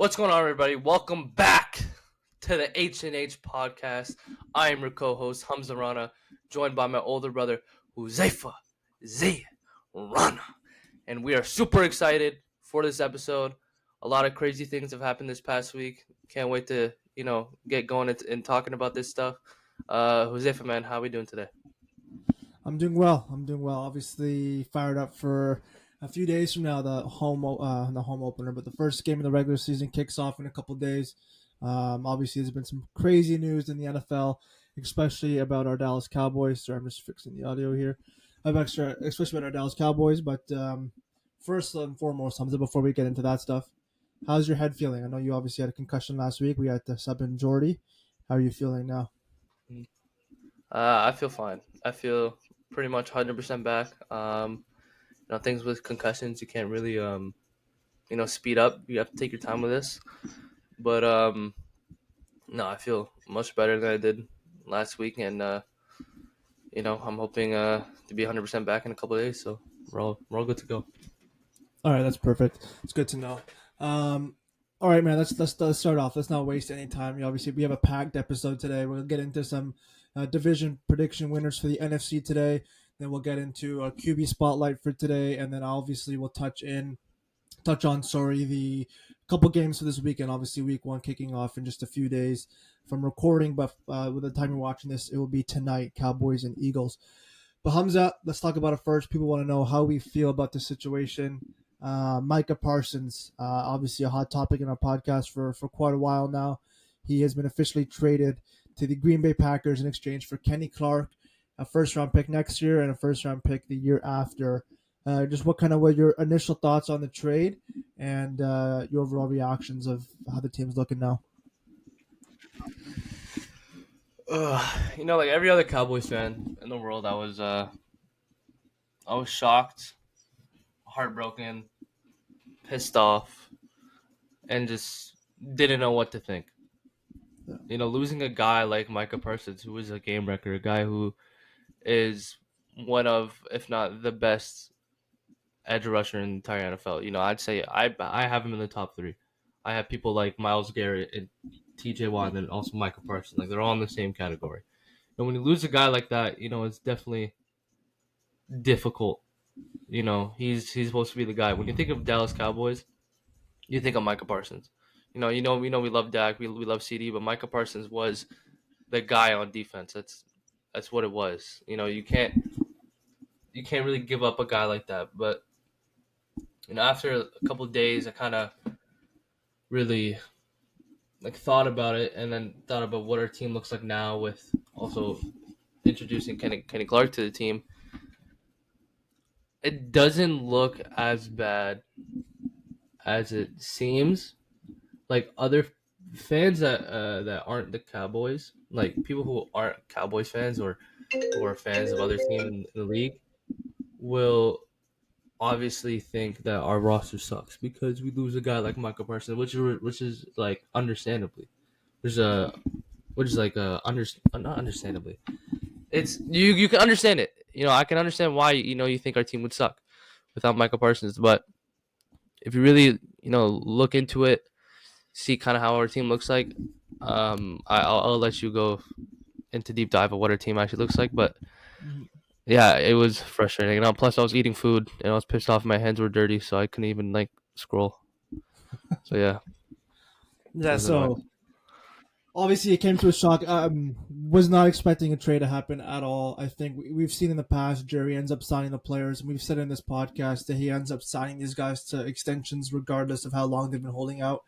What's going on, everybody? Welcome back to the HnH Podcast. I am your co-host, Hamza Rana, joined by my older brother, Huzaifa Rana. And we are super excited for this episode. A lot of crazy things have happened this past week. Can't wait to, get going and talking about this stuff. Huzaifa, man, how are we doing today? I'm doing well. Obviously fired up for a few days from now, the home opener. But the first game of the regular season kicks off in a couple of days. Obviously, there's been some crazy news in the NFL, especially about our Dallas Cowboys. Sorry, I'm just fixing the audio here. Especially about our Dallas Cowboys. But first and foremost, Hamza, before we get into that stuff, how's your head feeling? I know you obviously had a concussion last week. We had the sub in Jordy. How are you feeling now? I feel fine. I feel pretty much 100% back. Things with concussions, you can't really, speed up. You have to take your time with this. But, no, I feel much better than I did last week. And, I'm hoping to be 100% back in a couple of days. So we're all good to go. All right, that's perfect. It's good to know. All right, man, let's start off. Let's not waste any time. Obviously, we have a packed episode today. We'll get into some division prediction winners for the NFC today. Then we'll get into a QB spotlight for today, and then obviously we'll touch on the couple games for this weekend. Obviously, week 1 kicking off in just a few days from recording, but with the time you're watching this, it will be tonight, Cowboys and Eagles. But Hamza, let's talk about it first. People want to know how we feel about the situation. Micah Parsons, obviously a hot topic in our podcast for quite a while now. He has been officially traded to the Green Bay Packers in exchange for Kenny Clark, a first-round pick next year and a first-round pick the year after. Just what were your initial thoughts on the trade and your overall reactions of how the team's looking now? Like every other Cowboys fan in the world, I was shocked, heartbroken, pissed off, and just didn't know what to think. Yeah. Losing a guy like Micah Parsons, who is a game wrecker, a guy who is one of, if not the best edge rusher in the entire NFL. I'd say I have him in the top 3. I have people like Myles Garrett and TJ Watt and also Micah Parsons. Like, they're all in the same category. And when you lose a guy like that, it's definitely difficult. He's supposed to be the guy. When you think of Dallas Cowboys, you think of Micah Parsons. We love Dak, we love CD, but Micah Parsons was the guy on defense. That's what it was. You can't really give up a guy like that. But after a couple of days, I kind of really thought about it, and then thought about what our team looks like now with also introducing Kenny Clark to the team. It doesn't look as bad as it seems. Like, other fans that aren't the Cowboys, like people who aren't Cowboys fans or who are fans of other teams in the league, will obviously think that our roster sucks because we lose a guy like Micah Parsons, which is like understandably. Not understandably. It's you can understand it. I can understand why you think our team would suck without Micah Parsons, but if you really look into it, see kind of how our team looks like, I'll let you go into deep dive of what our team actually looks like. But yeah, it was frustrating. Plus I was eating food and I was pissed off. My hands were dirty, so I couldn't even scroll. So yeah. Yeah. So obviously it came to a shock. Was not expecting a trade to happen at all. I think we've seen in the past Jerry ends up signing the players, and we've said in this podcast that he ends up signing these guys to extensions regardless of how long they've been holding out.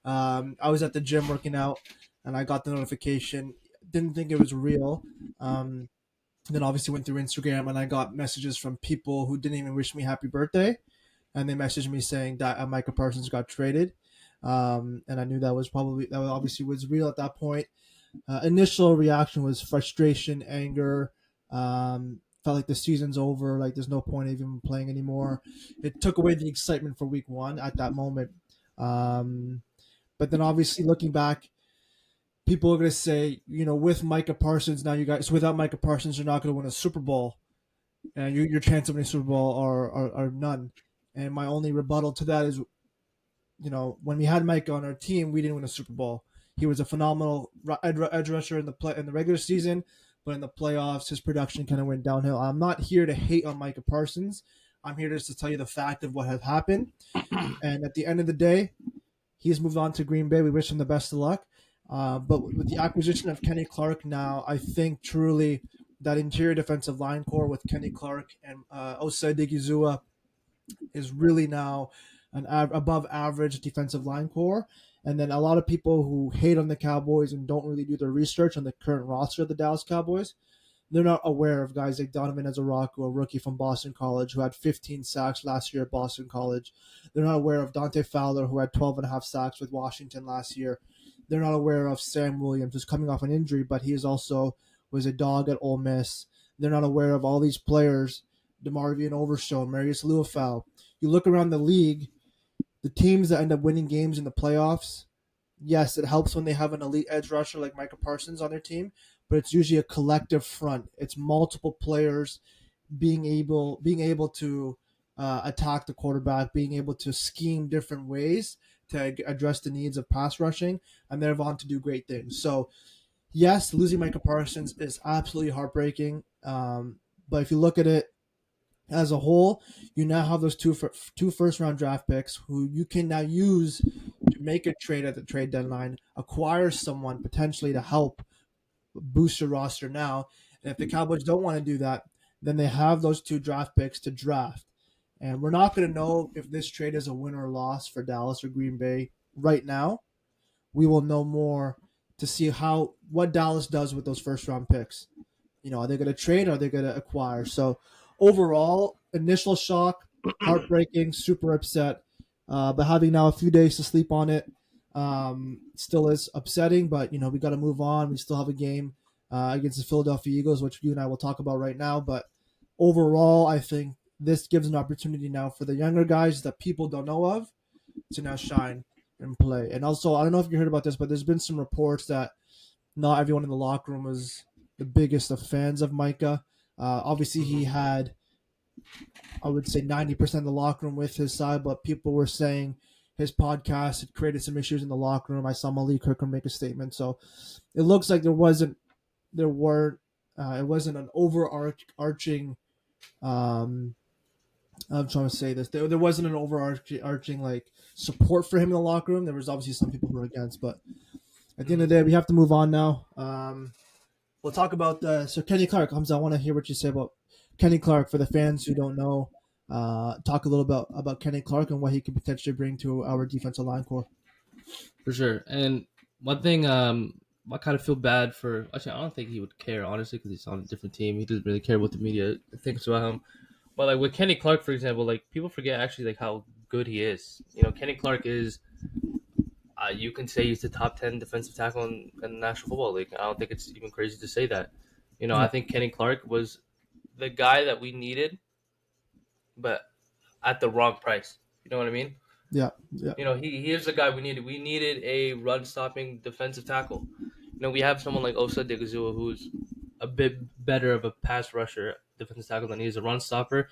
I was at the gym working out, and I got the notification. Didn't think it was real. Then obviously went through Instagram, and I got messages from people who didn't even wish me happy birthday, and they messaged me saying that Micah Parsons got traded. And I knew that obviously was real at that point. Initial reaction was frustration, anger. Felt like the season's over. Like, there's no point even playing anymore. It took away the excitement for week 1 at that moment. But then obviously looking back, people are going to say, with Micah Parsons, now you guys, without Micah Parsons, you're not going to win a Super Bowl. And your chance of winning a Super Bowl are none. And my only rebuttal to that is, when we had Mike on our team, we didn't win a Super Bowl. He was a phenomenal edge rusher in the regular season, but in the playoffs, his production kind of went downhill. I'm not here to hate on Micah Parsons. I'm here just to tell you the fact of what has happened. And at the end of the day, he's moved on to Green Bay. We wish him the best of luck. But with the acquisition of Kenny Clark now, I think truly that interior defensive line core with Kenny Clark and Osa Digizua is really now an above average defensive line core. And then a lot of people who hate on the Cowboys and don't really do their research on the current roster of the Dallas Cowboys, they're not aware of guys like Donovan Ezaraku, a rookie from Boston College who had 15 sacks last year at Boston College. They're not aware of Dante Fowler, who had 12 and a half sacks with Washington last year. They're not aware of Sam Williams, who's coming off an injury, but he is also was a dog at Ole Miss. They're not aware of all these players, DeMarvion Overshown, Marius Luafau. You look around the league, the teams that end up winning games in the playoffs, yes, it helps when they have an elite edge rusher like Micah Parsons on their team, but it's usually a collective front. It's multiple players being able to attack the quarterback, being able to scheme different ways to address the needs of pass rushing, and they're on to do great things. So, yes, losing Micah Parsons is absolutely heartbreaking. But if you look at it as a whole, you now have those two first round draft picks who you can now use to make a trade at the trade deadline, acquire someone potentially to help boost your roster now. And if the Cowboys don't want to do that, then they have those two draft picks to draft. And we're not going to know if this trade is a win or loss for Dallas or Green Bay right now. We will know more to see what Dallas does with those first round picks. Are they going to trade or are they going to acquire? So overall, initial shock, heartbreaking, super upset. But having now a few days to sleep on it still is upsetting. But, we got to move on. We still have a game against the Philadelphia Eagles, which you and I will talk about right now. But overall, I think this gives an opportunity now for the younger guys that people don't know of to now shine and play. And also, I don't know if you heard about this, but there's been some reports that not everyone in the locker room was the biggest of fans of Micah. Obviously, he had, I would say, 90% of the locker room with his side, but people were saying his podcast had created some issues in the locker room. I saw Malik Kirkham make a statement. So it looks like it wasn't an overarching, I'm trying to say this. There wasn't an overarching like support for him in the locker room. There was obviously some people who were against, but at the end of the day, we have to move on now. We'll talk about so Kenny Clark. Hamza, I want to hear what you say about Kenny Clark for the fans who don't know. Talk a little bit about Kenny Clark and what he could potentially bring to our defensive line core. For sure. And one thing, I kind of feel bad for. Actually, I don't think he would care, honestly, because he's on a different team. He doesn't really care what the media thinks about him. But like with Kenny Clark, for example, like people forget actually like how good he is. Kenny Clark is. You can say he's the top 10 defensive tackle in the National Football League. I don't think it's even crazy to say that. I think Kenny Clark was the guy that we needed, but at the wrong price. You know what I mean? Yeah. He is the guy we needed. We needed a run-stopping defensive tackle. We have someone like Osa Digizua who's a bit better of a pass rusher defensive tackle than he is a run stopper.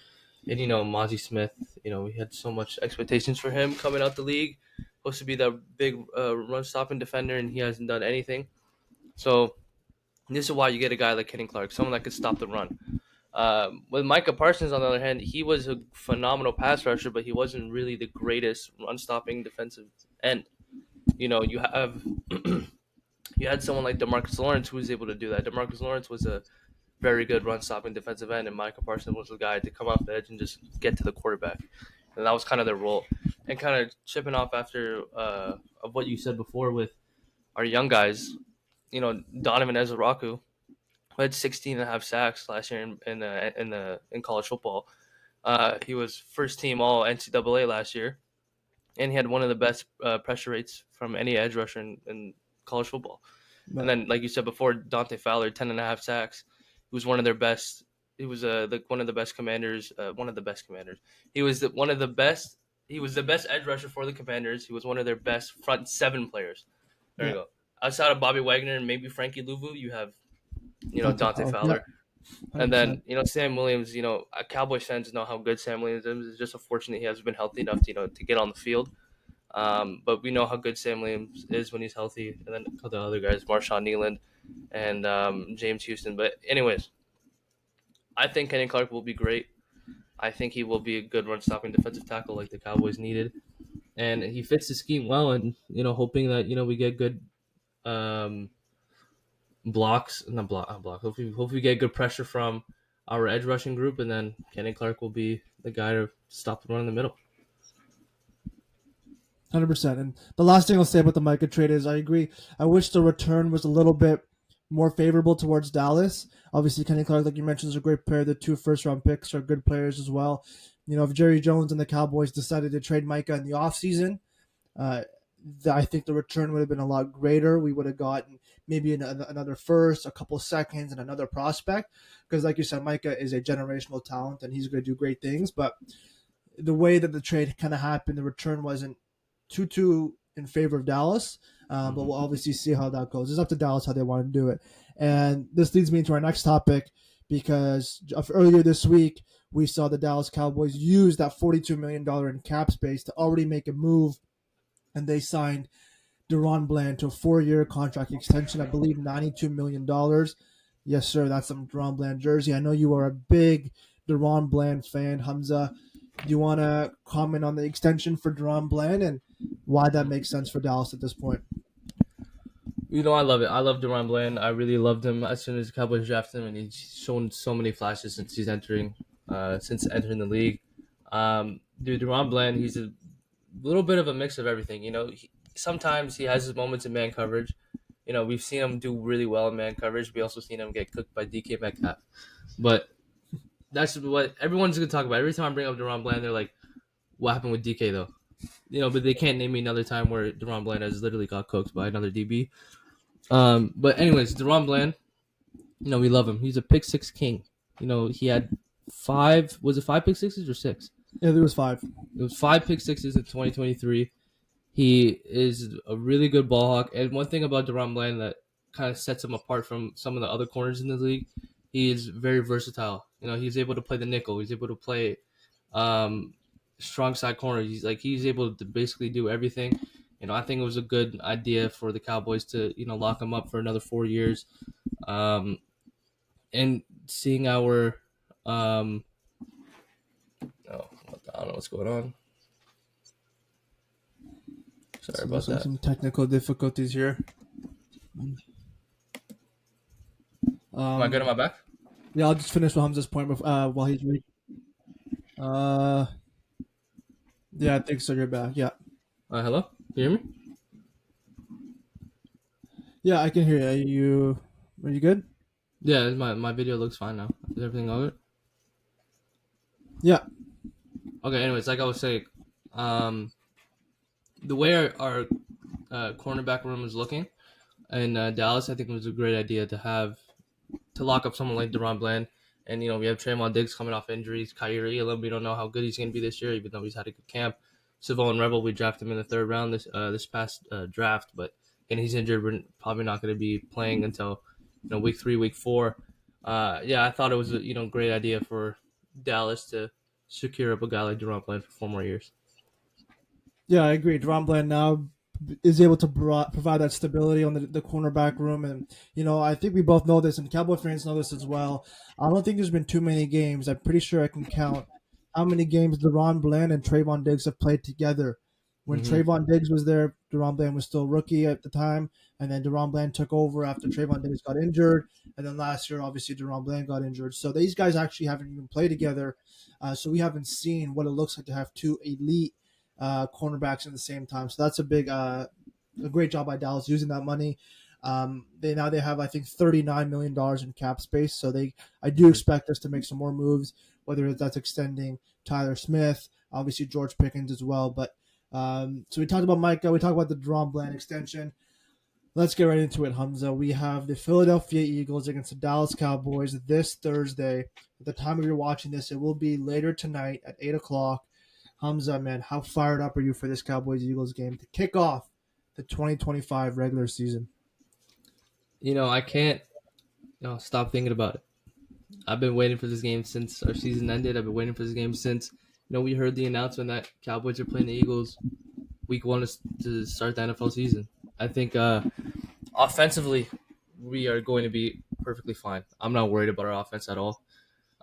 And, Mozzie Smith, we had so much expectations for him coming out the league. Supposed to be that big run-stopping defender, and he hasn't done anything. So this is why you get a guy like Kenny Clark, someone that could stop the run. With Micah Parsons, on the other hand, he was a phenomenal pass rusher, but he wasn't really the greatest run-stopping defensive end. You have you had someone like DeMarcus Lawrence who was able to do that. DeMarcus Lawrence was a very good run-stopping defensive end, and Micah Parsons was the guy to come off the edge and just get to the quarterback. And that was kind of their role. And kind of chipping off after of what you said before with our young guys, Donovan Ezaraku, who had 16 and a half sacks last year in college football. He was first team all NCAA last year, and he had one of the best pressure rates from any edge rusher in college football. Right. And then, like you said before, Dante Fowler, 10 and a half sacks. He was one of their best. He was one of the best commanders. He was one of the best. He was the best edge rusher for the Commanders. He was one of their best front seven players. There you go. Outside of Bobby Wagner and maybe Frankie Louvu, you have, Dante Fowler. Yeah. And then, Sam Williams, Cowboys fans know how good Sam Williams is. It's just unfortunate he hasn't been healthy enough to get on the field. But we know how good Sam Williams is when he's healthy, and then a couple of other guys, Marshawn Nealand and James Houston. But anyways, I think Kenny Clark will be great. I think he will be a good run-stopping defensive tackle like the Cowboys needed, and he fits the scheme well. And hoping that we get good um, blocks, not block. Hopefully, we get good pressure from our edge rushing group, and then Kenny Clark will be the guy to stop the run in the middle. 100%. And the last thing I'll say about the Micah trade is I agree. I wish the return was a little bit more favorable towards Dallas. Obviously, Kenny Clark, like you mentioned, is a great player. The 2 first-round picks are good players as well. If Jerry Jones and the Cowboys decided to trade Micah in the offseason, I think the return would have been a lot greater. We would have gotten maybe another first, a couple seconds, and another prospect. Because like you said, Micah is a generational talent, and he's going to do great things. But the way that the trade kind of happened, the return wasn't too in favor of Dallas, but we'll obviously see how that goes. It's up to Dallas how they want to do it. And this leads me into our next topic because earlier this week, we saw the Dallas Cowboys use that $42 million in cap space to already make a move, and they signed DeRon Bland to a 4-year contract extension, I believe $92 million. Yes, sir, that's some DeRon Bland jersey. I know you are a big DeRon Bland fan, Hamza. Do you want to comment on the extension for DeRon Bland and why that makes sense for Dallas at this point? I love it. I love DeRon Bland. I really loved him as soon as the Cowboys drafted him, and he's shown so many flashes since entering the league. DeRon Bland, he's a little bit of a mix of everything. Sometimes he has his moments in man coverage. We've seen him do really well in man coverage. We also seen him get cooked by DK Metcalf. But that's what everyone's going to talk about. Every time I bring up DeRon Bland, they're like, what happened with DK, though? But they can't name me another time where DeRon Bland has literally got cooked by another DB. But anyways, DeRon Bland, we love him. He's a pick six king. He had 5, was it 5 pick sixes or 6? Yeah, there was 5. It was 5 pick sixes in 2023. He is a really good ball hawk. And one thing about DeRon Bland that kind of sets him apart from some of the other corners in the league, he is very versatile. He's able to play the nickel. He's able to play strong side corner. He's able to basically do everything. I think it was a good idea for the Cowboys to, lock him up for another 4 years. And seeing our I don't know what's going on. Sorry about that. Some technical difficulties here. Am I good on my back? Yeah, I'll just finish with Hamza's point while he's reading. Yeah, I think so. You're back. Yeah. Hello? Can you hear me? Yeah, I can hear you. Are you good? Yeah, my video looks fine now. Is everything all good? Yeah. Okay, anyways, like I was saying, the way our cornerback room is looking in Dallas, I think it was a great idea to lock up someone like DeRon Bland. And, we have Trayvon Diggs coming off injuries. Kyrie Elam, we don't know how good he's going to be this year, even though he's had a good camp. Savon Rebel, we drafted him in the 3rd round this past draft, but he's injured. We're probably not going to be playing until week 3, week 4. Yeah, I thought it was a great idea for Dallas to secure up a guy like DeRon Bland for 4 more years. Yeah, I agree. DeRon Bland now is able to provide that stability on the cornerback room. And, I think we both know this, and Cowboy fans know this as well. I don't think there's been too many games. I'm pretty sure I can count how many games DeRon Bland and Trayvon Diggs have played together. When Trayvon Diggs was there, DeRon Bland was still rookie at the time, and then DeRon Bland took over after Trayvon Diggs got injured, and then last year, obviously, DeRon Bland got injured. So these guys actually haven't even played together, so we haven't seen what it looks like to have 2 elite cornerbacks at the same time. So that's a great job by Dallas using that money. They have, I think, $39 million in cap space, so I do expect us to make some more moves, whether that's extending Tyler Smith, obviously George Pickens as well, but so we talked about Micah. We talked about the DeRon Bland extension. Let's get right into it, Hamza. We have the Philadelphia Eagles against the Dallas Cowboys this Thursday. At the time of you're watching this, it will be later tonight at 8 o'clock. Hamza, man, how fired up are you for this Cowboys-Eagles game to kick off the 2025 regular season? I can't stop thinking about it. I've been waiting for this game since our season ended. I've been waiting for this game since we heard the announcement that Cowboys are playing the Eagles week 1 is to start the NFL season. I think offensively, we are going to be perfectly fine. I'm not worried about our offense at all.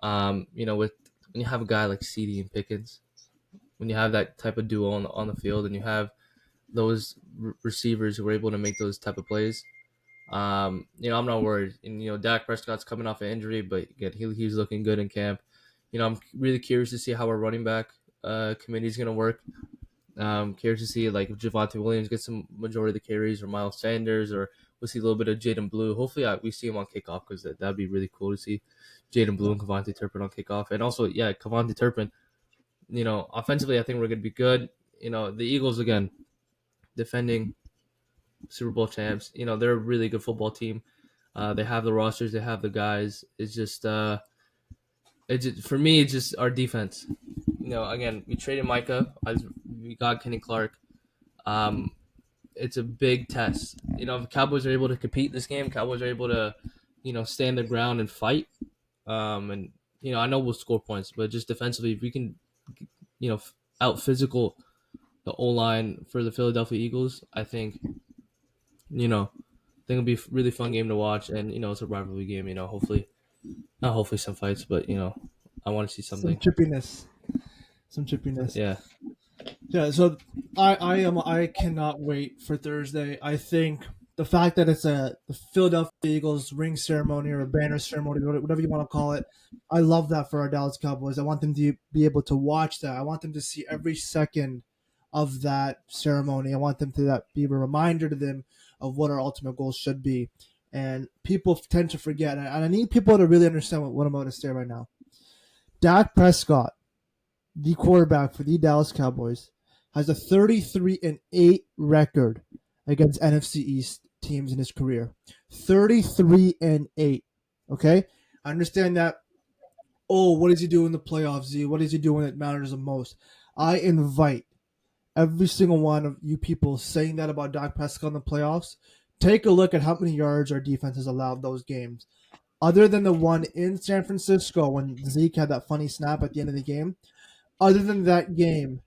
With when you have a guy like CD and Pickens, when you have that type of duo on the field, and you have those receivers who are able to make those type of plays, I'm not worried. And Dak Prescott's coming off an injury, but again, he's looking good in camp. I'm really curious to see how our running back committee is going to work. Curious to see like if Javonte Williams gets some majority of the carries, or Miles Sanders, or we'll see a little bit of Jaden Blue. Hopefully, we see him on kickoff, because that'd be really cool to see Jaden Blue and Kevontae Turpin on kickoff. And also, Kevontae Turpin. Offensively, I think we're going to be good. The Eagles, again, defending Super Bowl champs. They're a really good football team. They have the rosters, they have the guys. It's just for me, it's just our defense. Again, we traded Micah. We got Kenny Clark. It's a big test. If the Cowboys are able to compete this game, Cowboys are able to, stand the ground and fight. And I know we'll score points, but just defensively, if we can, out physical the O line for the Philadelphia Eagles, I think it'll be a really fun game to watch, and it's a rivalry game. Hopefully, not hopefully some fights, but I want to see something. Some chippiness. Yeah. Yeah, so I cannot wait for Thursday. I think the fact that it's the Philadelphia Eagles ring ceremony or a banner ceremony, whatever you want to call it, I love that for our Dallas Cowboys. I want them to be able to watch that. I want them to see every second of that ceremony. I want them to be a reminder to them of what our ultimate goals should be. And people tend to forget, and I need people to really understand what I'm about to say right now. Dak Prescott, the quarterback for the Dallas Cowboys, has a 33-8 record against NFC East teams in his career. 33-8. Okay? I understand that. Oh, what does he do in the playoffs, Z? What does he do when it matters the most? I invite every single one of you people saying that about Dak Prescott in the playoffs, take a look at how many yards our defense has allowed those games. Other than the one in San Francisco when Zeke had that funny snap at the end of the game, other than that game,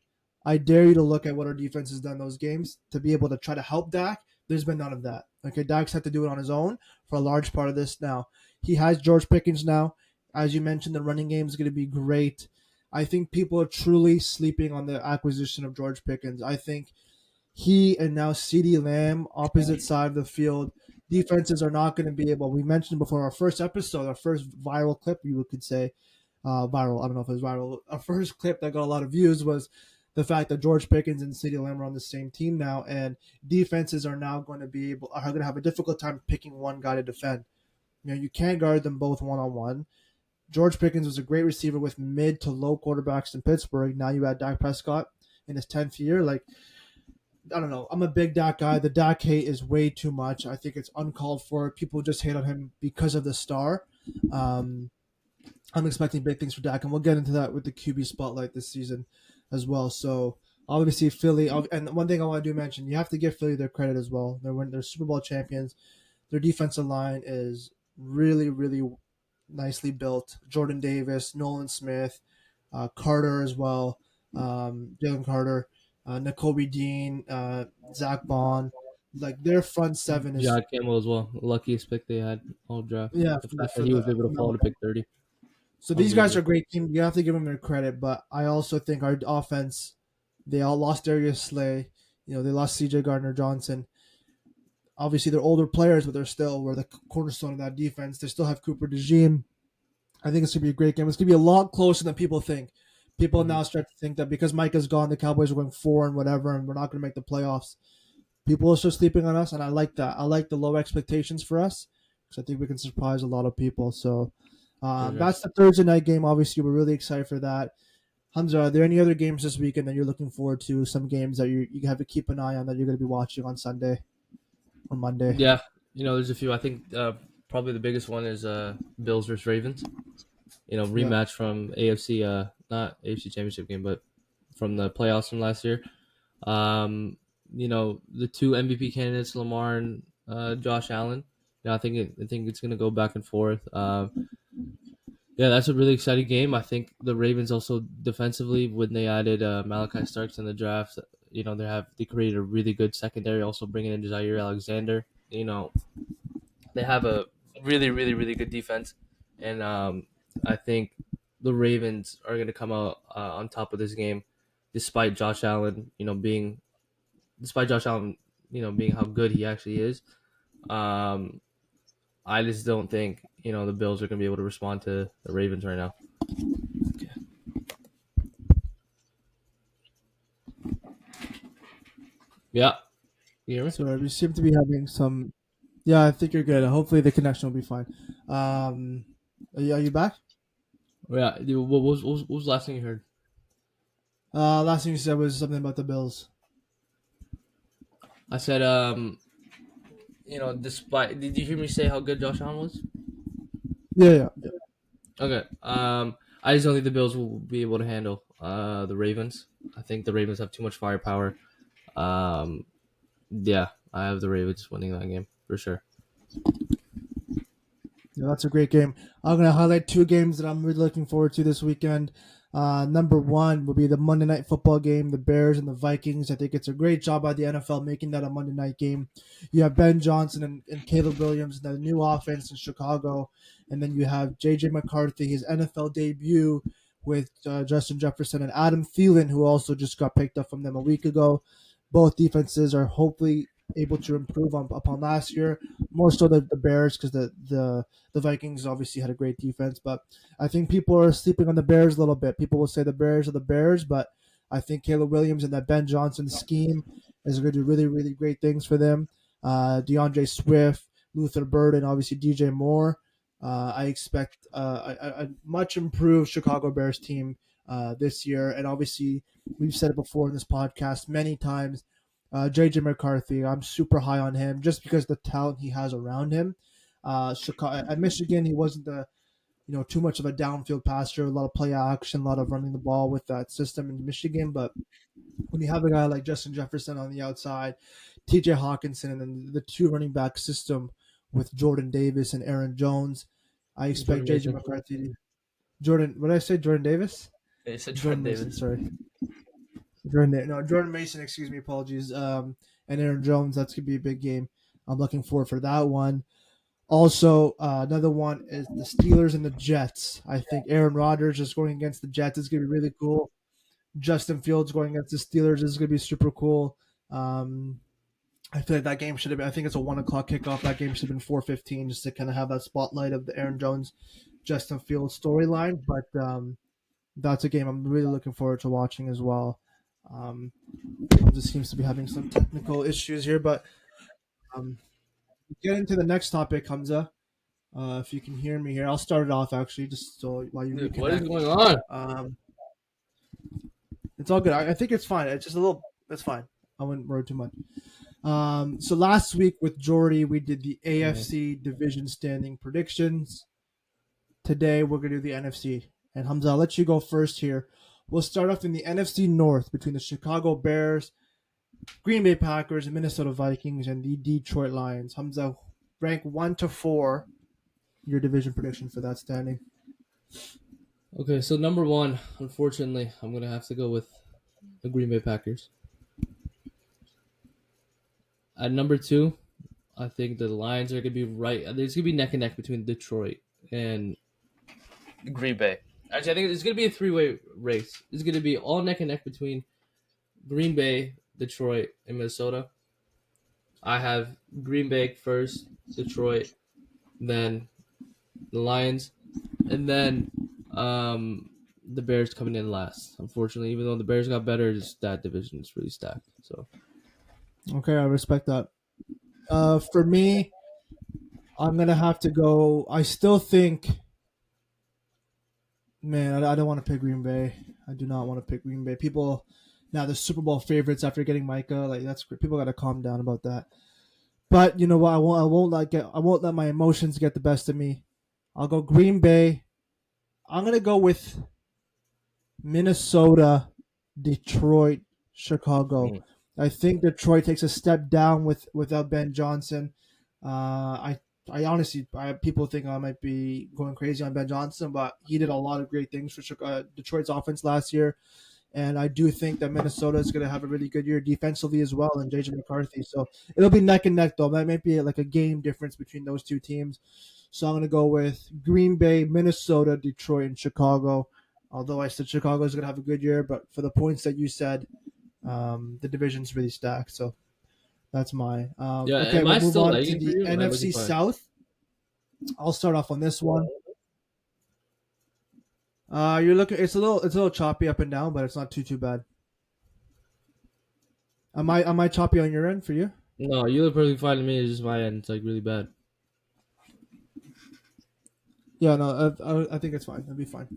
I dare you to look at what our defense has done those games to be able to try to help Dak. There's been none of that. Okay, Dak's had to do it on his own for a large part of this now. He has George Pickens now. As you mentioned, the running game is going to be great. I think people are truly sleeping on the acquisition of George Pickens. I think he and now CeeDee Lamb, opposite side of the field, defenses are not going to be able. We mentioned before our first episode, our first viral clip, you could say, viral. I don't know if it was viral. Our first clip that got a lot of views was the fact that George Pickens and CeeDee Lamb are on the same team now, and defenses are now going to have a difficult time picking one guy to defend. You can't guard them both one-on-one. George Pickens was a great receiver with mid to low quarterbacks in Pittsburgh. Now you add Dak Prescott in his 10th year. I don't know. I'm a big Dak guy. The Dak hate is way too much. I think it's uncalled for. People just hate on him because of the star. I'm expecting big things for Dak, and we'll get into that with the QB spotlight this season as well. So obviously Philly, and one thing I want to mention, you have to give Philly their credit as well. They're Super Bowl champions. Their defensive line is really, really nicely built. Jordan Davis, Nolan Smith, Carter as well, Jalen Carter, Nakobe Dean, Zach Bond. Their front seven is John Campbell as well. Luckiest pick they had all draft. Yeah, the fact that he was able to fall to pick 30. So these guys are a great team. You have to give them their credit, but I also think our offense, they all lost Darius Slay. They lost C.J. Gardner-Johnson. Obviously, they're older players, but we're the cornerstone of that defense. They still have Cooper DeJean. I think it's going to be a great game. It's going to be a lot closer than people think. People now start to think that because Micah's gone, the Cowboys are going 4 and whatever, and we're not going to make the playoffs. People are still sleeping on us, and I like that. I like the low expectations for us because I think we can surprise a lot of people. So that's the Thursday night game. Obviously, we're really excited for that. Hamza, are there any other games this weekend that you're looking forward to? Some games that you have to keep an eye on that you're going to be watching on Sunday or Monday? Yeah, there's a few. I think probably the biggest one is Bills versus Ravens. Rematch from AFC, not AFC Championship game, but from the playoffs from last year. The two MVP candidates, Lamar and Josh Allen. I think it's going to go back and forth. That's a really exciting game. I think the Ravens also defensively, when they added Malachi Starks in the draft, they created a really good secondary. Also bringing in Jair Alexander. They have a really, really, really good defense, and I think the Ravens are going to come out on top of this game, despite Josh Allen, being how good he actually is. Um, I just don't think the Bills are going to be able to respond to the Ravens right now. Yeah, you hear me? So we seem to be having some. Yeah, I think you're good. Hopefully the connection will be fine. Are you back? Yeah. What was the last thing you heard? Last thing you said was something about the Bills. I said, despite did you hear me say how good Josh Allen was? Yeah. Okay. I just don't think the Bills will be able to handle the Ravens. I think the Ravens have too much firepower. Um, yeah, I have the Ravens winning that game for sure. Yeah, that's a great game. I'm going to highlight two games that I'm really looking forward to this weekend. Number one will be the Monday Night Football game, the Bears and the Vikings. I think it's a great job by the NFL making that a Monday night game. You have Ben Johnson and Caleb Williams, the new offense in Chicago. And then you have J.J. McCarthy, his NFL debut with Justin Jefferson and Adam Thielen, who also just got picked up from them a week ago. Both defenses are hopefully able to improve upon last year, more so the Bears because the Vikings obviously had a great defense, but I think people are sleeping on the Bears a little bit. People will say the Bears are the Bears, but I think Caleb Williams and that Ben Johnson scheme is going to do really, really great things for them. DeAndre Swift, Luther Burden, obviously DJ Moore. I expect a much improved Chicago Bears team this year, and obviously we've said it before in this podcast many times. JJ McCarthy, I'm super high on him just because the talent he has around him. Chicago at Michigan, he wasn't too much of a downfield passer, a lot of play action, a lot of running the ball with that system in Michigan. But when you have a guy like Justin Jefferson on the outside, T.J. Hawkinson, and then the two running back system with Jordan Davis and Aaron Jones, I expect Jordan JJ Mason. McCarthy. Jordan, what did I say? Jordan Davis? They said Jordan Jordan Mason, Davis. sorry. Jordan Mason, excuse me, apologies. And Aaron Jones, that's going to be a big game. I'm looking forward for that one. Also, another one is the Steelers and the Jets. I think Aaron Rodgers is going against the Jets is going to be really cool. Justin Fields going against the Steelers is going to be super cool. I feel like that game should have been. I think it's a 1 o'clock kickoff. That game should have been 4:15, just to kind of have that spotlight of the Aaron Jones, Justin Fields storyline. But that's a game I'm really looking forward to watching as well. Just seems to be having some technical issues here, but get into the next topic, Hamza. If you can hear me here, I'll start it off actually, just so while you Dude, what is reconnect. going on? It's all good. I think it's fine. It's just a little. It's fine. I wouldn't worry too much. So last week with Jordy, we did the AFC division standing predictions. Today we're gonna do the NFC. And Hamza, I'll let you go first here. We'll start off in the NFC North between the Chicago Bears, Green Bay Packers, Minnesota Vikings, and the Detroit Lions. Hamza, rank 1 to 4 your division prediction for that standing. Okay, so number one, unfortunately, I'm gonna have to go with the Green Bay Packers. At number two, I think the Lions are gonna be right. There's gonna be neck and neck between Detroit and Green Bay. Actually, I think it's gonna be a three-way race. It's gonna be all neck and neck between Green Bay, Detroit, and Minnesota. I have Green Bay first, Detroit, then the Lions, and then the Bears coming in last. Unfortunately, even though the Bears got better, that division is really stacked. So Okay, I respect that. For me, I'm gonna have to go. I still think, man, I don't want to pick Green Bay. I do not want to pick Green Bay. People now the Super Bowl favorites after getting Micah, like that's great. People got to calm down about that. But you know what? I won't let my emotions get the best of me. I'll go Green Bay. I'm gonna go with Minnesota, Detroit, Chicago. I think Detroit takes a step down without Ben Johnson. I honestly, people think I might be going crazy on Ben Johnson, but he did a lot of great things for Detroit's offense last year. And I do think that Minnesota is going to have a really good year defensively as well, and JJ McCarthy. So it'll be neck and neck, though. That might be like a game difference between those two teams. So I'm going to go with Green Bay, Minnesota, Detroit, and Chicago. Although I said Chicago is going to have a good year, but for the points that you said, the division's really stacked. So that's my. Yeah, Okay, am we'll I move still on to lagging for the you? Am I NFC looking fine? South. I'll start off on this one. You're looking. It's a little choppy up and down, but it's not too bad. Am I choppy on your end for you? No, you look perfectly fine to me. It's just my end. It's like really bad. Yeah, no, I think it's fine. It'll be fine.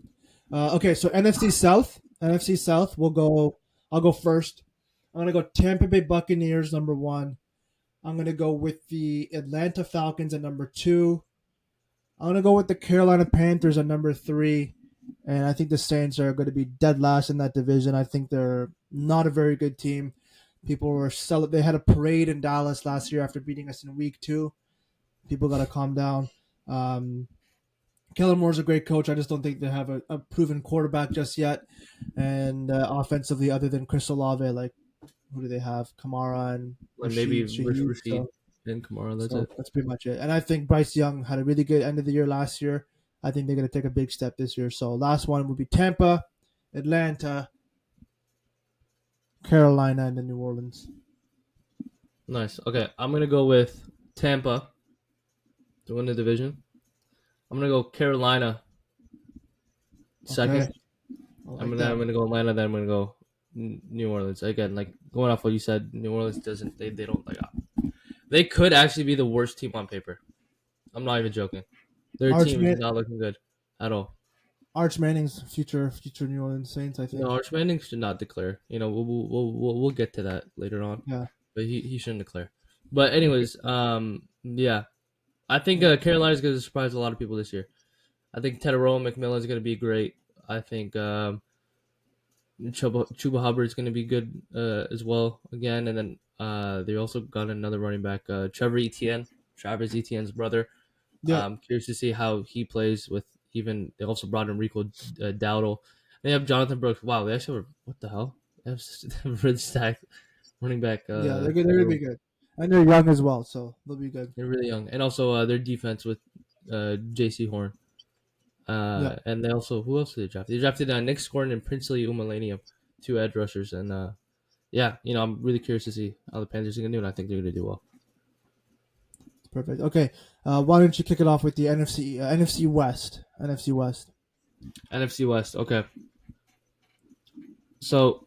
Okay, so NFC South. NFC South. I'll go first. I'm gonna go Tampa Bay Buccaneers number 1. I'm gonna go with the Atlanta Falcons at number 2. I'm gonna go with the Carolina Panthers at number 3. And I think the Saints are going to be dead last in that division. I think they're not a very good team. People were They had a parade in Dallas last year after beating us in week 2. People got to calm down. Kellen Moore's a great coach. I just don't think they have a proven quarterback just yet. And offensively, other than Chris Olave, like who do they have? Kamara and Like maybe Shaheed. Rashid and Kamara. That's it. That's pretty much it. And I think Bryce Young had a really good end of the year last year. I think they're going to take a big step this year. So last one would be Tampa, Atlanta, Carolina, and then New Orleans. Nice. Okay, I'm gonna go with Tampa to win the division. I'm gonna go Carolina second. Okay. I'm gonna go Atlanta. Then I'm gonna go New Orleans again. Like going off what you said, New Orleans doesn't. They don't like. They could actually be the worst team on paper. I'm not even joking. Their team is not looking good at all. Arch Manning's future New Orleans Saints, I think. No, Arch Manning should not declare. You know, we'll get to that later on. Yeah. But he shouldn't declare. But anyways, yeah, I think Carolina's going to surprise a lot of people this year. I think Tedero McMillan is going to be great. I think Chuba Hubbard is going to be good as well again. And then they also got another running back, Travis Etienne's brother. Yeah. I'm curious to see how he plays with even. They also brought in Rico Dowdle. They have Jonathan Brooks. Wow, they actually were, what the hell? They have really stacked running back. Yeah, they're good. They're going to be good. And they're young as well, so they'll be good. They're really young. And also their defense with J.C. Horn. And they also, who else did they draft? They drafted Nick Scoren and Princely Umalanium, 2 edge rushers. And yeah, you know, I'm really curious to see how the Panthers are going to do, and I think they're going to do well. Perfect. Okay, why don't you kick it off with the NFC West? NFC West. NFC West. Okay. So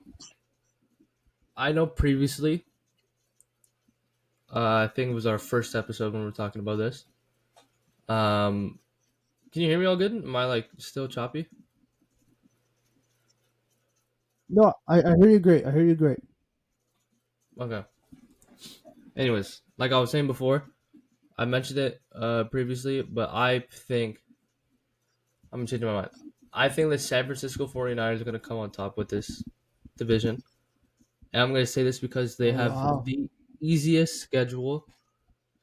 I know previously, I think it was our first episode when we were talking about this. Can you hear me all good? Am I like still choppy? No, I hear you great. Okay. Anyways, like I was saying before, I mentioned it previously, but I think I'm changing my mind. I think the San Francisco 49ers are going to come on top with this division. And I'm going to say this because they have the easiest schedule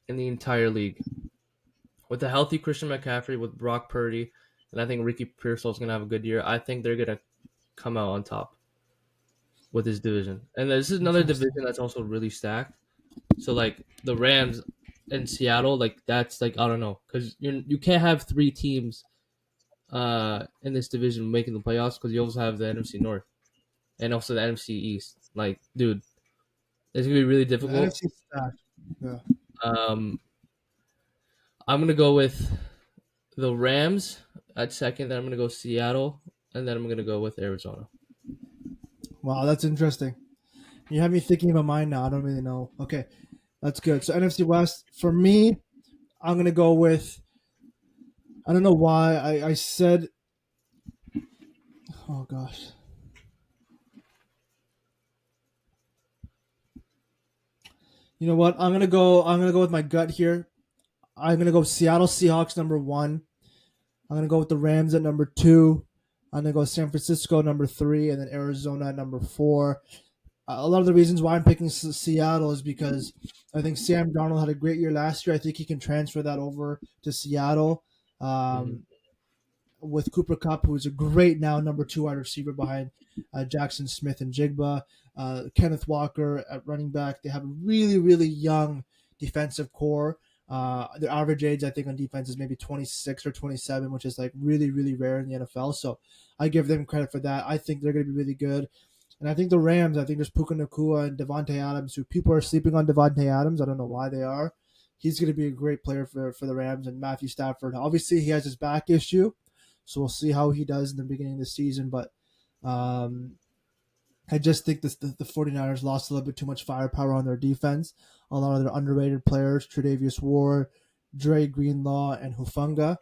in the entire league. With a healthy Christian McCaffrey, with Brock Purdy, and I think Ricky Pearsall is going to have a good year, I think they're going to come out on top with this division. And this is another division that's also really stacked. So, like, the Rams and Seattle, like, that's, like, I don't know. Because you can't have 3 teams in this division making the playoffs because you also have the NFC North and also the NFC East. Like, dude, it's going to be really difficult. NFC stacked. Yeah. I'm going to go with the Rams at second. Then I'm going to go Seattle. And then I'm going to go with Arizona. Wow, that's interesting. You have me thinking about mine now. I don't really know. Okay, that's good. So NFC West, for me, I'm going to go with, I don't know why. I said, oh gosh. You know what? I'm gonna go with my gut here. I'm gonna go Seattle Seahawks number 1. I'm gonna go with the Rams at number 2. I'm gonna go San Francisco number 3, and then Arizona at number 4. A lot of the reasons why I'm picking Seattle is because I think Sam Darnold had a great year last year. I think he can transfer that over to Seattle. with Cooper Kupp, who is a great now number 2 wide receiver behind Jackson Smith and Jigba. Kenneth Walker at running back. They have a really, really young defensive core. Their average age, I think, on defense is maybe 26 or 27, which is like really, really rare in the NFL. So I give them credit for that. I think they're going to be really good. And I think the Rams, I think there's Puka Nacua and Devontae Adams, who people are sleeping on Devontae Adams. I don't know why they are. He's going to be a great player for the Rams. And Matthew Stafford, obviously he has his back issue, so we'll see how he does in the beginning of the season. But I just think the 49ers lost a little bit too much firepower on their defense. A lot of their underrated players, Tre'Davious Ward, Dre Greenlaw, and Hufanga.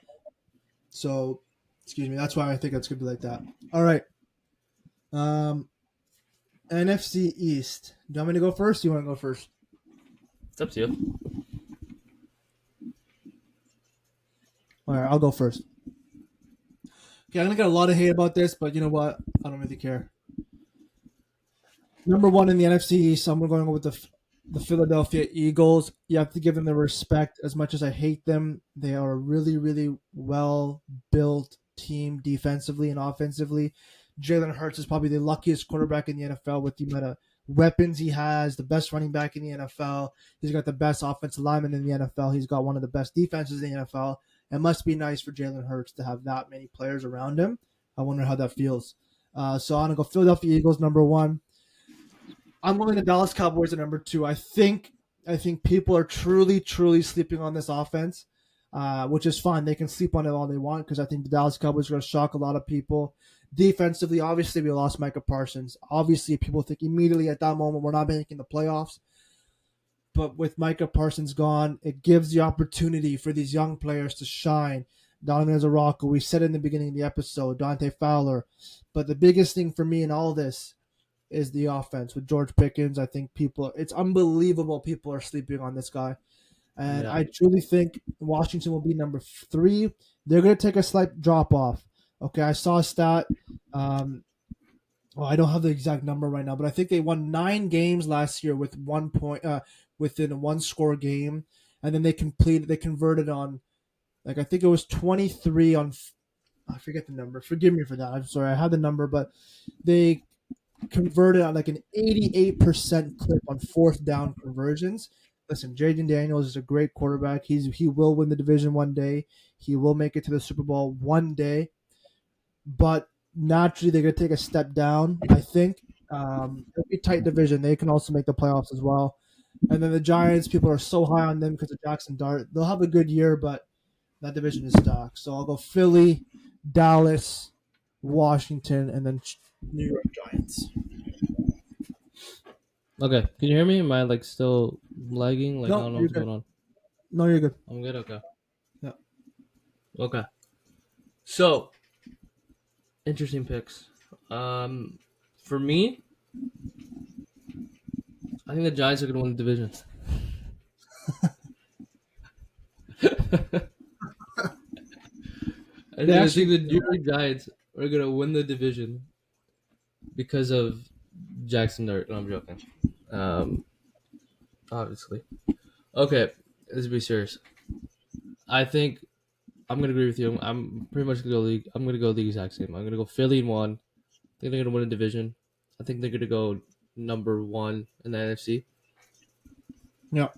So, excuse me, that's why I think it's going to be like that. All right. NFC East. Do you want me to go first? Do you want to go first? It's up to you. All right, I'll go first. Okay, I'm going to get a lot of hate about this, but you know what? I don't really care. Number 1 in the NFC East, I'm going to go with the Philadelphia Eagles. You have to give them the respect. As much as I hate them, they are a really, really well-built team defensively and offensively. Jalen Hurts is probably the luckiest quarterback in the NFL with the amount of weapons he has, the best running back in the NFL. He's got the best offensive lineman in the NFL. He's got one of the best defenses in the NFL. It must be nice for Jalen Hurts to have that many players around him. I wonder how that feels. So I'm going to go Philadelphia Eagles, number 1. I'm going to Dallas Cowboys at number 2. I think people are truly, truly sleeping on this offense, which is fine. They can sleep on it all they want because I think the Dallas Cowboys are going to shock a lot of people. Defensively, obviously, we lost Micah Parsons. Obviously, people think immediately at that moment we're not making the playoffs. But with Micah Parsons gone, it gives the opportunity for these young players to shine. Donovan Zaraka, we said in the beginning of the episode, Dante Fowler. But the biggest thing for me in all this is the offense with George Pickens. I think it's unbelievable people are sleeping on this guy. And I truly think Washington will be number 3. They're going to take a slight drop off. Okay, I saw a stat. I don't have the exact number right now, but I think they won 9 games last year with 1 point within a 1-score game, and then they converted on, like, I think it was 23 on. I forget the number. Forgive me for that. I'm sorry. I had the number, but they converted on like an 88% clip on 4th down conversions. Listen, Jaden Daniels is a great quarterback. He will win the division one day. He will make it to the Super Bowl one day. But naturally, they're going to take a step down, I think. It'll be a tight division. They can also make the playoffs as well. And then the Giants, people are so high on them because of Jackson Dart. They'll have a good year, but that division is stacked. So I'll go Philly, Dallas, Washington, and then New York Giants. Okay, can you hear me? Am I like still lagging? Like, No, I don't know you're what's good. going on. No, you're good. I'm good. Okay. Yeah. Okay. So, interesting picks. For me, I think the Giants are going to win the division. I think the New York Giants are going to win the division because of Jackson Dart. No, I'm joking. Obviously. Okay, let's be serious. I think I'm going to agree with you. I'm pretty much going to go the exact same. I'm going to go Philly in 1. I think they're going to win a division. I think they're going to go number 1 in the NFC. Yeah.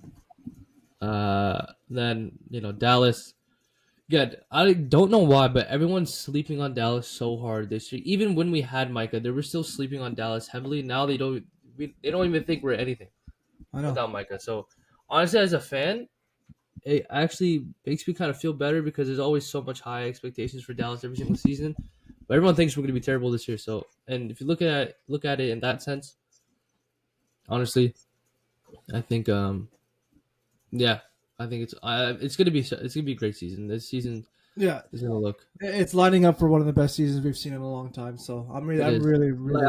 Then, Dallas. Yeah, I don't know why, but everyone's sleeping on Dallas so hard this year. Even when we had Micah, they were still sleeping on Dallas heavily. Now they don't even think we're anything without Micah. So, honestly, as a fan, it actually makes me kind of feel better because there's always so much high expectations for Dallas every single season. But everyone thinks we're going to be terrible this year. So, and if you look at it in that sense, honestly, I think I think it's gonna be a great season. This season, is gonna look. It's lining up for one of the best seasons we've seen in a long time. So I'm really. I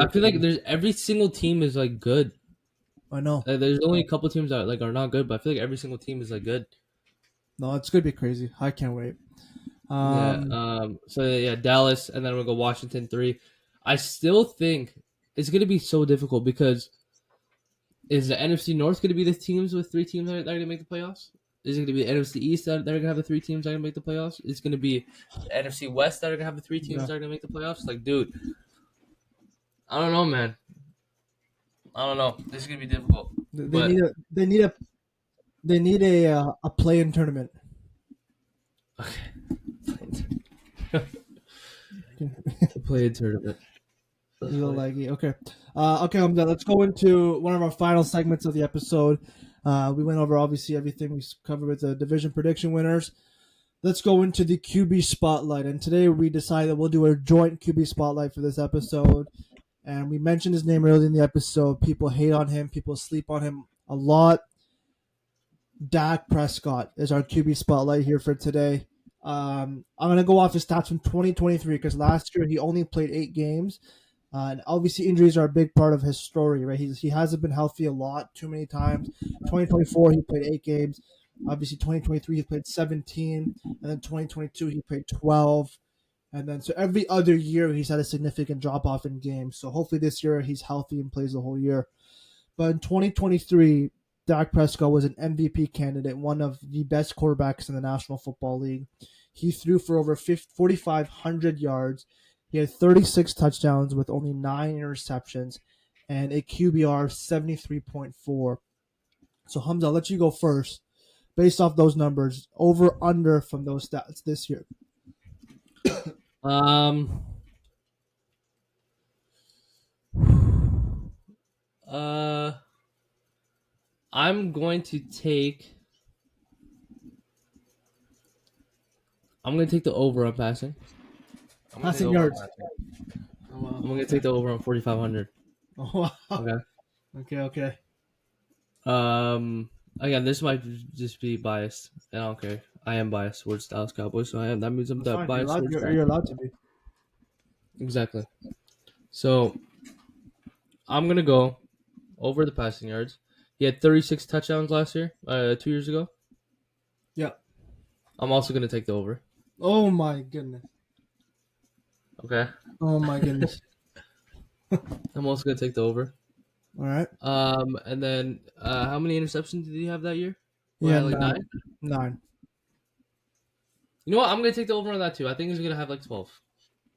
feel like there's every single team is like good. I know. There's only a couple teams that like are not good, but I feel like every single team is like good. No, it's gonna be crazy. I can't wait. Dallas, and then we'll go Washington 3. I still think it's gonna be so difficult because is the NFC North gonna be the teams with 3 teams that are gonna make the playoffs? Is it going to be the NFC East that are going to have the 3 teams that are going to make the playoffs? Is it going to be the NFC West that are going to have the 3 teams that are going to make the playoffs? Like, dude, I don't know, man. I don't know. This is going to be difficult. They need a play-in tournament. Okay. Play-in tournament. Okay. Let's go into one of our final segments of the episode. We went over obviously everything we covered with the division prediction winners. Let's go into the QB spotlight, and today we decided we'll do a joint QB spotlight for this episode. And we mentioned his name earlier in the episode. People hate on him. People sleep on him a lot. Dak Prescott is our QB spotlight here for today. I'm going to go off his stats from 2023 because last year he only played 8 games. And obviously injuries are a big part of his story, right? He hasn't been healthy a lot, too many times. 2024, he played 8 games. Obviously, 2023, he played 17. And then 2022, he played 12. And then so every other year, he's had a significant drop-off in games. So hopefully this year, he's healthy and plays the whole year. But in 2023, Dak Prescott was an MVP candidate, one of the best quarterbacks in the National Football League. He threw for over 4,500 yards. He had 36 touchdowns with only 9 interceptions and a QBR of 73.4. So, Hamza, I'll let you go first. Based off those numbers, over, under from those stats this year. I'm going to take the over on passing. Passing yards. I'm going to take the over on 4,500. Oh, wow. Okay. Okay. Again, this might just be biased, and I don't care. I am biased towards Dallas Cowboys, so that means I'm biased towards you're allowed to be. Exactly. So, I'm going to go over the passing yards. He had 36 touchdowns last year, 2 years ago. Yeah. I'm also going to take the over. Oh, my goodness. Okay. Oh, my goodness. I'm also going to take the over. All right. And then how many interceptions did he have that year? Yeah, like 9? 9. You know what? I'm going to take the over on that too. I think he's going to have like 12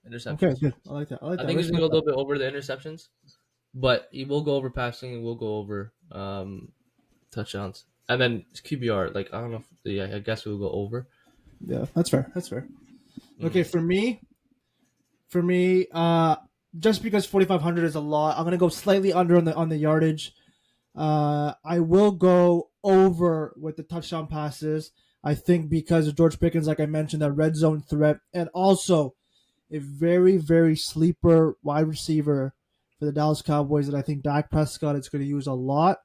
interceptions. Okay, good. I like that. I think he's going to go a little bit over the interceptions, but he will go over passing and we'll go over touchdowns. And then QBR, like, I don't know. I guess we'll go over. Yeah, that's fair. Okay, for me, just because 4,500 is a lot, I'm gonna go slightly under on the yardage. I will go over with the touchdown passes. I think because of George Pickens, like I mentioned, that red zone threat, and also a very, very sleeper wide receiver for the Dallas Cowboys that I think Dak Prescott is going to use a lot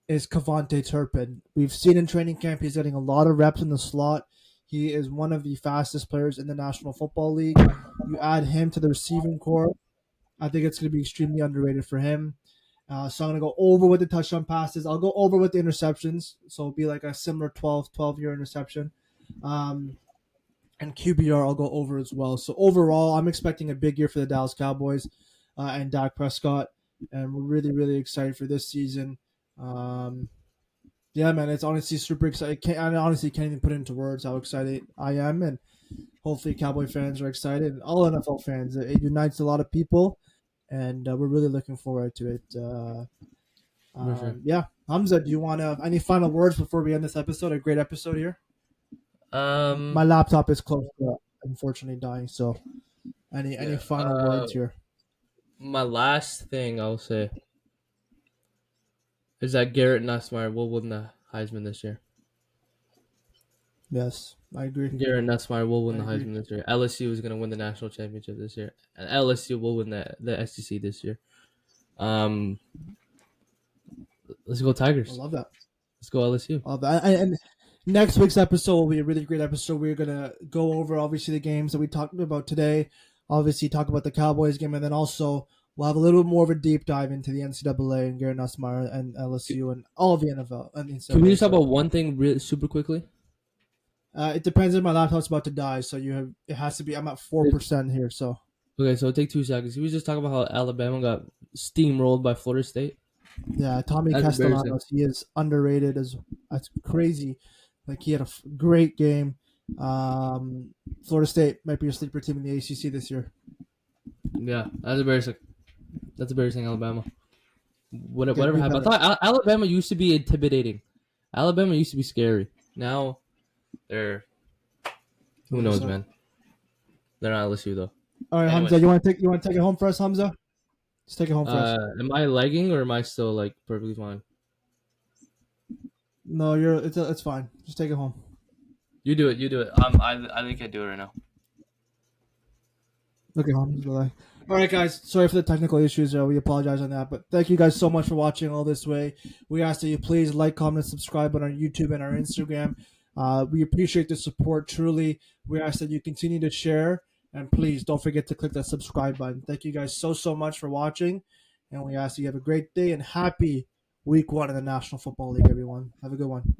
is Kevontae Turpin. We've seen in training camp he's getting a lot of reps in the slot. He is one of the fastest players in the National Football League. You add him to the receiving corps, I think it's going to be extremely underrated for him. So I'm going to go over with the touchdown passes. I'll go over with the interceptions. So it'll be like a similar 12-year interception. And QBR, I'll go over as well. So overall, I'm expecting a big year for the Dallas Cowboys and Dak Prescott. And we're really, really excited for this season. Yeah, man, it's honestly super exciting. I honestly can't even put it into words how excited I am. And hopefully Cowboy fans are excited. And all NFL fans. It unites a lot of people. And we're really looking forward to it. Sure. Yeah. Hamza, do you want any final words before we end this episode? A great episode here. My laptop is close to unfortunately dying. So any final words here? My last thing I'll say is that Garrett Nussmeier will win the Heisman this year. Yes, I agree. Garrett Nussmeier will win the Heisman this year. LSU is going to win the national championship this year, and LSU will win the SEC this year. Let's go Tigers. I love that. Let's go LSU. I love that. And next week's episode will be a really great episode. We're gonna go over obviously the games that we talked about today. Obviously, talk about the Cowboys game, and then also we'll have a little more of a deep dive into the NCAA and Garrett Nussmeier and LSU and all of the NFL. Can we just talk about one thing really super quickly? It depends if my laptop's about to die, so it has to be. I'm at 4% here, so. Okay, so take 2 seconds. Can we just talk about how Alabama got steamrolled by Florida State? Yeah, Tommy Castellanos, he is underrated. That's crazy. Like he had a great game. Florida State might be a sleeper team in the ACC this year. Yeah, that's embarrassing, Alabama. Whatever Be happened? better. I thought Alabama used to be intimidating. Alabama used to be scary. Now they're who knows, man. They're not LSU though. All right, Anyways. Hamza, you want to take it home for us, Hamza? Just take it home for us. Am I lagging or am I still like perfectly fine? No, it's fine. Just take it home. You do it. I think I do it right now. Okay, Hamza. All right, guys. Sorry for the technical issues. We apologize on that, but thank you guys so much for watching all this way. We ask that you please like, comment, and subscribe on our YouTube and our Instagram. We appreciate the support truly. We ask that you continue to share, and please don't forget to click that subscribe button. Thank you guys so much for watching, and we ask that you have a great day and happy Week 1 of the National Football League, everyone. Have a good one.